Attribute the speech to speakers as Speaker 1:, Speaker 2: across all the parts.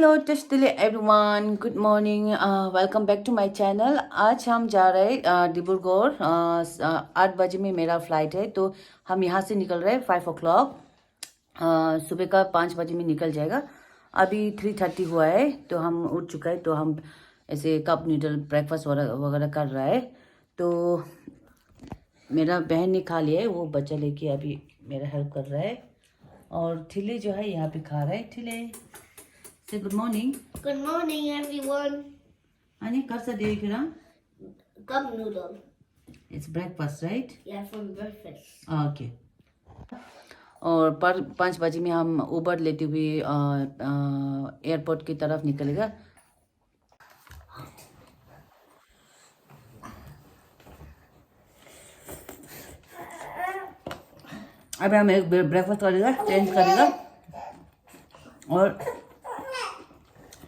Speaker 1: Hello टेस्टली everyone, good morning, welcome back to my channel. आज हम जा रहे हैं डिब्रूगढ़। 8 बजे में मेरा फ्लाइट है, तो हम यहाँ से निकल रहे हैं 5 o'clock। सुबह का 5 बजे में निकल जाएगा। अभी 3:30 हुआ है, तो हम उठ चुका है। तो हम ऐसे कप नूडल ब्रेकफास्ट वगैरह कर रहा है। तो मेरा बहन ने खा लिया है, वो बच्चा लेके अभी मेरा हेल्प कर रहा है। और ठिले जो है यहाँ पे खा रहा है। ठिले say good morning.
Speaker 2: Good morning, everyone.
Speaker 1: Ani karsa devi kira?
Speaker 2: Cup noodle.
Speaker 1: It's breakfast, right?
Speaker 2: Yeah, for breakfast.
Speaker 1: Okay. और पर 5 बजे में हम उबर लेते हुए एयरपोर्ट की तरफ निकलेगा। अभी हम एक ब्रेकफास्ट करेगा, चेंज करेगा। और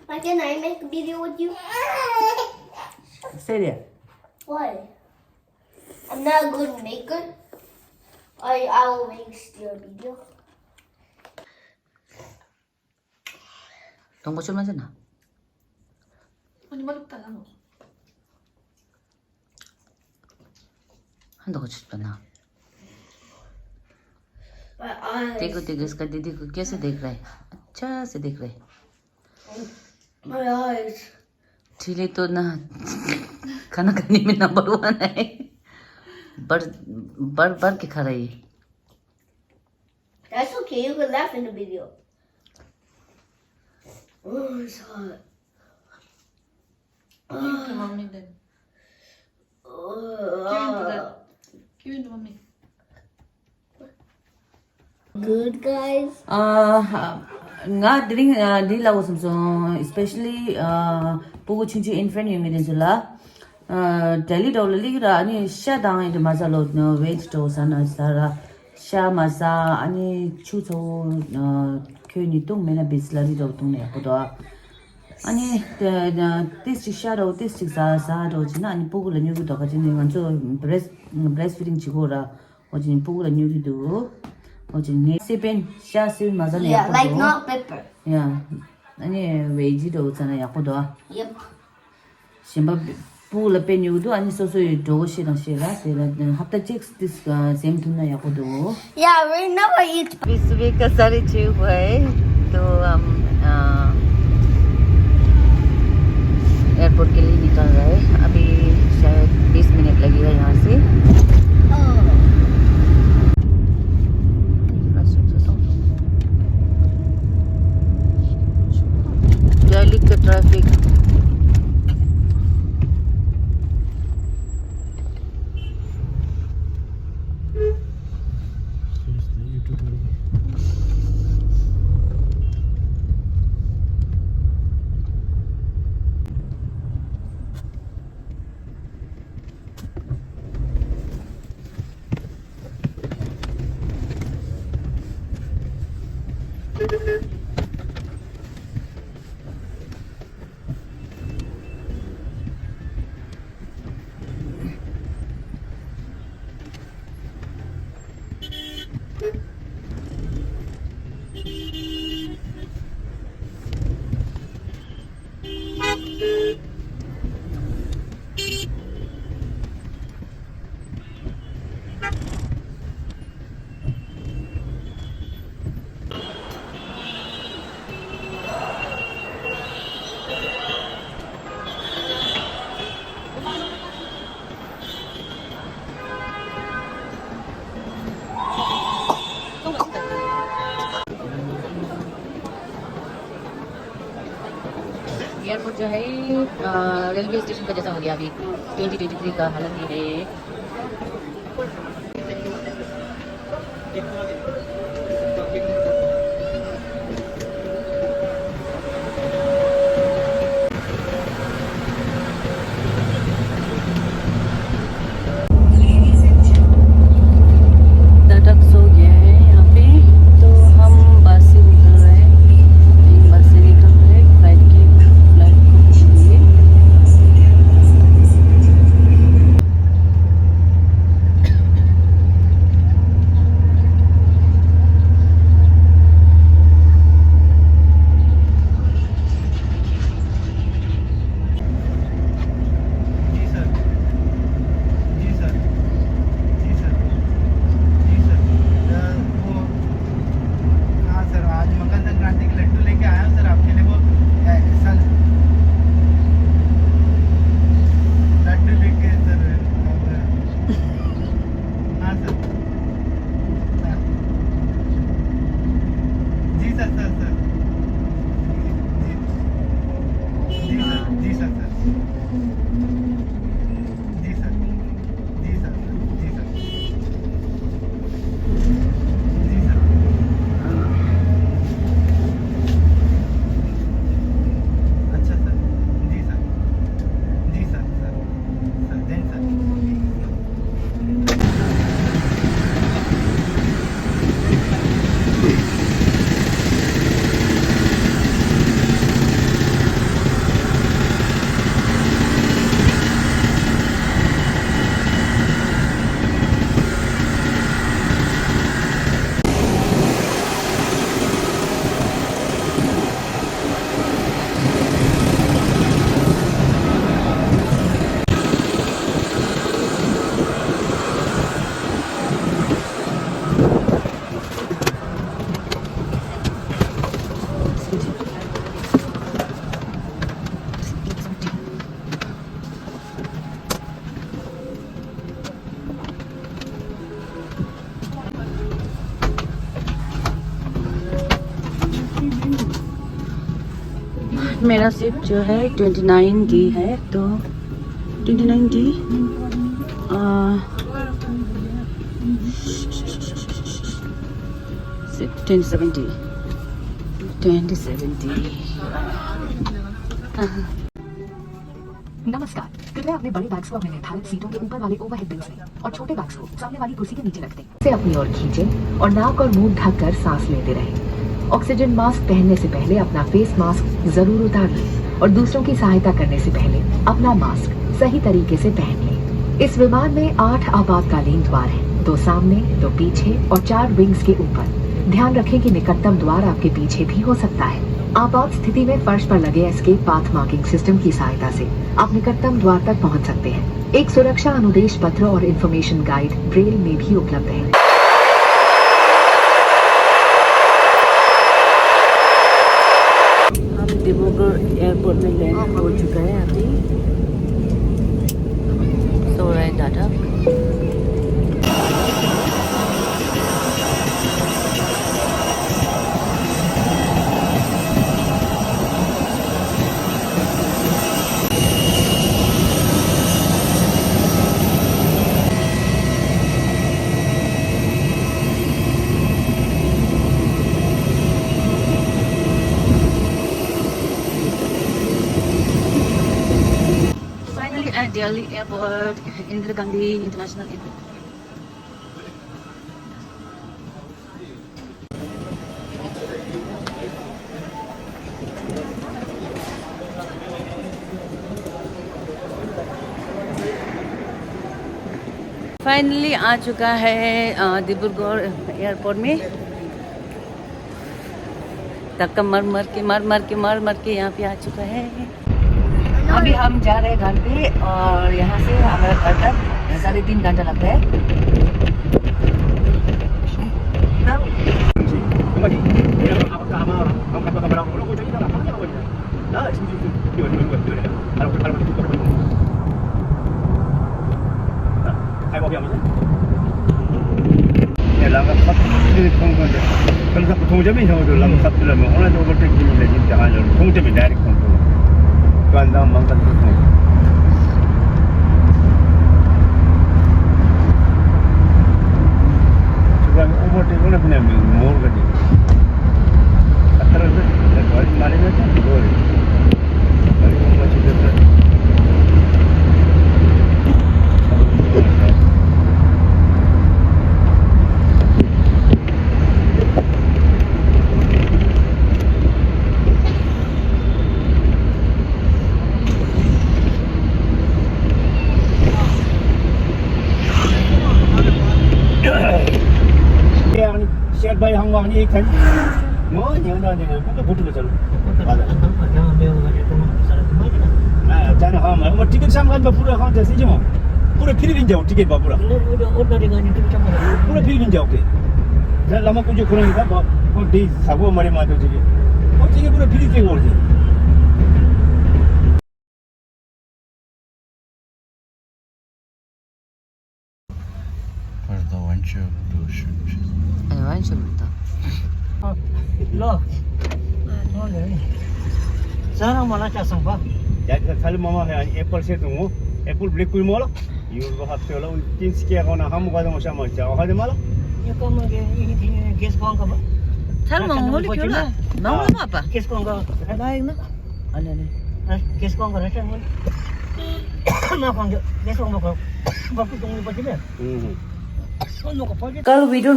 Speaker 2: Why can I make a video with you?
Speaker 1: Say there.
Speaker 2: Why? I'm not a good maker. I'll waste your video.
Speaker 1: 동거출 맞았나?
Speaker 3: 아니 맛없다 너.
Speaker 1: 한도 거쳤잖아।
Speaker 2: But I.
Speaker 1: देखो इसका दीदी को कैसे देख रहा है, अच्छा से देख रहा है।
Speaker 2: My eyes.
Speaker 1: ठिले तो ना खाना खाने में नंबर 1 है। बढ़ के खा रही है।
Speaker 2: That's okay. You can laugh in the video. Oh, it's hot.
Speaker 3: Give it to mommy then. Give it to mommy.
Speaker 2: Good guys.
Speaker 1: nga drink di la wasam so especially pugu chinchu infant yumidensula daily dolly ra ani sha dang de masalo no veg to sana sara sha masa ani chu so kyuni tung mena bislari do tung ne podo ani this sha do this sa do jina ani pugu la nyu do ka jini ngancho breastfeeding chigora ojin pugu la nyu do 어진이 세벤 샤스 맞아요.
Speaker 2: Yeah, like not pepper.
Speaker 1: 야, 아니 외지도 있잖아, 약고도.
Speaker 2: Yep.
Speaker 1: 심바 부를 빼뉴도 아니 소소이 도시랑 시라 세라 합다 잭스 디스 same तुना 약고도.
Speaker 2: Yeah, right now I eat.
Speaker 1: सुबह का 6:30 हुआ है, तो हम airport के लिए निकल रहे हैं। अभी शायद 20 मिनट लगेगा यहाँ से। दिल्ली का ट्रैफिक एयरपोर्ट जो है रेलवे स्टेशन का जैसा हो गया। अभी 2023 का हालत ये है। मेरा शिफ्ट जो है 29D है, तो 29D 2070
Speaker 4: नमस्कार। कृपया अपने बड़े बैग्स को अपने निर्धारित सीटों के ऊपर वाले ओवरहेड बिन्स में और छोटे बैग्स को सामने वाली कुर्सी के नीचे रख दें। से अपनी ओर खींचें और नाक और मुंह ढककर सांस लेते रहें। ऑक्सीजन मास्क पहनने से पहले अपना फेस मास्क जरूर उतार लें और दूसरों की सहायता करने से पहले अपना मास्क सही तरीके से पहन लें। इस विमान में 8 आपातकालीन द्वार हैं, 2 सामने, 2 पीछे और 4 विंग्स के ऊपर। ध्यान रखें कि निकटतम द्वार आपके पीछे भी हो सकता है। आपात स्थिति में फर्श पर लगे एस्केप पाथ मार्किंग सिस्टम की सहायता से आप निकटतम द्वार तक पहुंच सकते हैं। एक सुरक्षा अनुदेश पत्र और इंफॉर्मेशन गाइड ब्रेल में भी उपलब्ध है।
Speaker 1: हम डिब्रूगढ़ एयरपोर्ट में लैंड हो चुका है। अभी सो रहा है दादा। At Delhi Airport, Indira Gandhi International Airport. Finally आ चुका है डिब्रूगढ़ एयरपोर्ट में। धक्का मर के यहाँ पे आ चुका है। अभी हम जा रहे हैं घर पे और यहाँ से हमारा घर तक 3.5 घंटा लगता है।
Speaker 5: Siat bay hang wang ni ikan. Mo yang dah ni bukan butuh betul. Ada. Yang ambil orang itu salah tempat. Nah, jangan ham. Mo tiket sam kan pura ham jasi je mo. Pura free bin jao tiket ba pura. Udah dengan itu macam mana? Pura free bin jao ke. Dan lama kujo kurang kita ba. Ko di sabu mari ma tu tiket. Ko tiket pura free ke bol.
Speaker 6: Lo. Sana malah casang pa.
Speaker 5: Jadi kalau mama hai apple set tu, apple beli kui malah. You go have to lo 3 sekian kau nak ham kau dah macam macam. Kau ada malah.
Speaker 6: Ya kamu ini kes kong ka ba?
Speaker 1: Sal mangoli क्यों ना? Mangoli apa?
Speaker 6: Kes kong ka.
Speaker 1: Baik na. Ano?
Speaker 6: Kes kong ka rasa mo. Ma kong kes kong mo ko. Ba ku tong pa tiba.
Speaker 1: कल video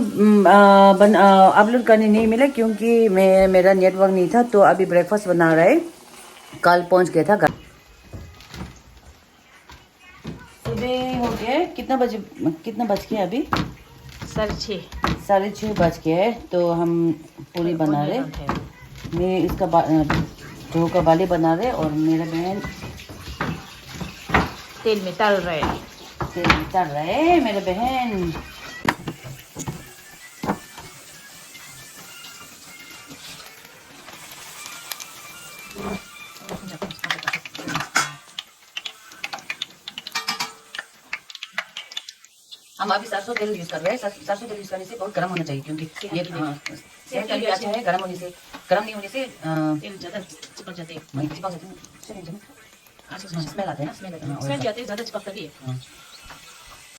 Speaker 1: upload करने नहीं मिला क्योंकि मेरा network नहीं था। तो अभी ब्रेकफास्ट बना रहे। कल पहुंच गया था घर। सुबह हो गया। कितना बज गया अभी? 6:30 बज गए है। तो हम पूरी बना रहे। मैं इसका जो का बाली बना रहे और मेरा बहन
Speaker 3: तेल में तल रहे
Speaker 1: मेरे बहन। हम हम अभी सरसों तेल यूज कर रहे हैं। सरसों तेल यूज करने से बहुत गर्म होना चाहिए, क्योंकि ये सेहत के लिए अच्छा है। गर्म नहीं होने से
Speaker 3: तेल ज्यादा चिपक जाते हैं।
Speaker 1: स्मेल आते हैं ना,
Speaker 3: स्मेल जाते हैं, ज्यादा चिपकता भी है।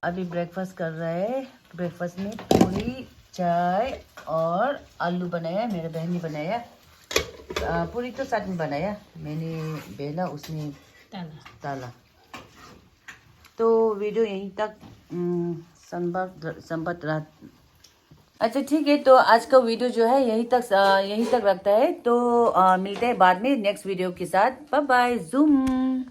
Speaker 1: अभी ब्रेकफास्ट कर रहे हैं। ब्रेकफास्ट में पूरी, चाय और आलू बनाया, मेरे बहन ने बनाया। पूरी तो साथ में बनाया, मैंने बेला, उसने ताला। तो वीडियो यहीं तक संभव रहा। अच्छा ठीक है, तो आज का वीडियो जो है यहीं तक रखता है। तो मिलते हैं बाद में नेक्स्ट वीडियो के साथ। Bye bye, zoom.